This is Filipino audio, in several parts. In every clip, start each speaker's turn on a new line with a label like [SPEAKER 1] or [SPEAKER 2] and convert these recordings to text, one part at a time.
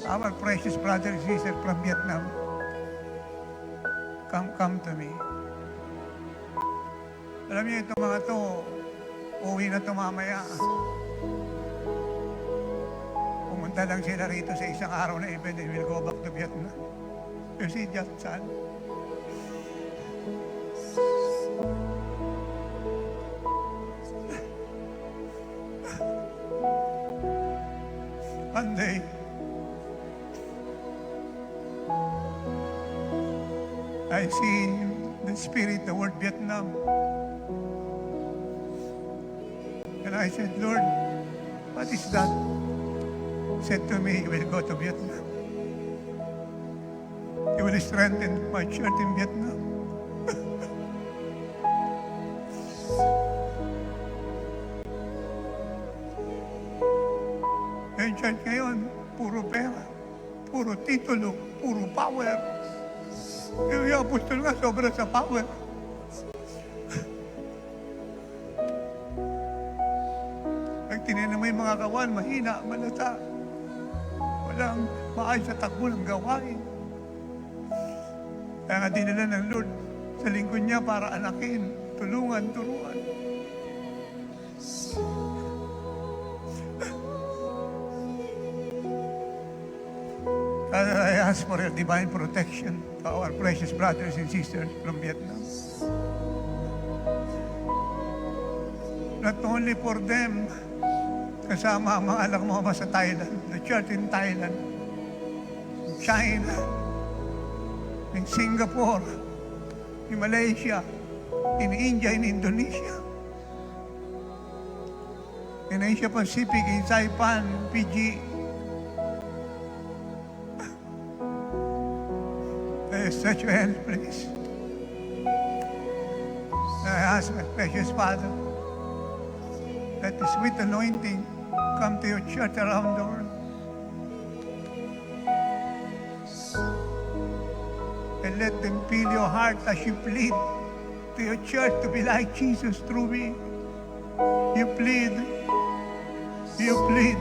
[SPEAKER 1] our precious brother and sister from Vietnam, come to me. Alam niyo, itong mga to, uwi na to mamaya. Pumunta lang sila rito sa isang araw na event and will go back to Vietnam. You see, just son. One day, I see the spirit, the word Vietnam. And I said, Lord, what is that? He said to me, you will go to Vietnam. You will strengthen my church in Vietnam. Yung church ngayon, puro pera, puro titulo, puro power. Yung apostol nga, sobra sa power. Pag tinignan mo yung mga kawan, mahina, malata. Walang maayos sa takbo ng gawain. Kaya nga dinala ng Lord sa lingkod niya para anakin, tulungan, turuan. Father, I ask for your divine protection to our precious brothers and sisters from Vietnam. Not only for them, kasama ang mga anak mo sa Thailand, the church in Thailand, in China, in Singapore, in Malaysia, in India, in Indonesia, in Asia Pacific, in Saipan, Fiji. Such a help, please. I ask my precious Father that the sweet anointing come to your church around the world. And let them feel your heart as you plead to your church to be like Jesus through me. You plead. You plead.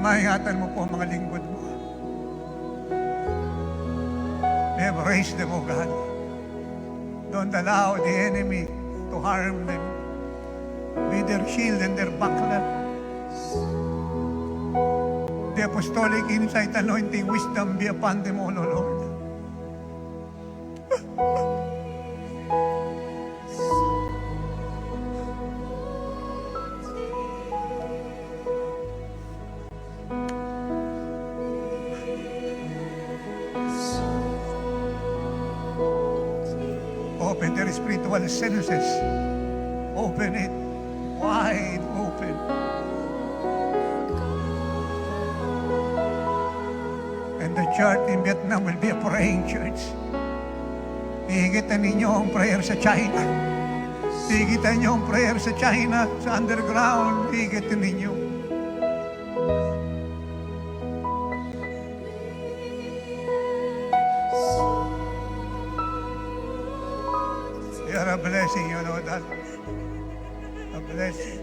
[SPEAKER 1] Maingatan mo po ang mga lingkod mo. They have raised them, O God. Don't allow the enemy to harm them. Be their shield and their buckler. The apostolic insight, anointing, wisdom be upon them all, O Lord. Open their spiritual senses. Open it. Wide open. And the church in Vietnam will be a praying church. Hihigitan ninyo ang prayer sa China. Hihigitan ninyo ang prayer sa China, sa underground. Hihigitan ninyo. You're a blessing, you know that. A blessing.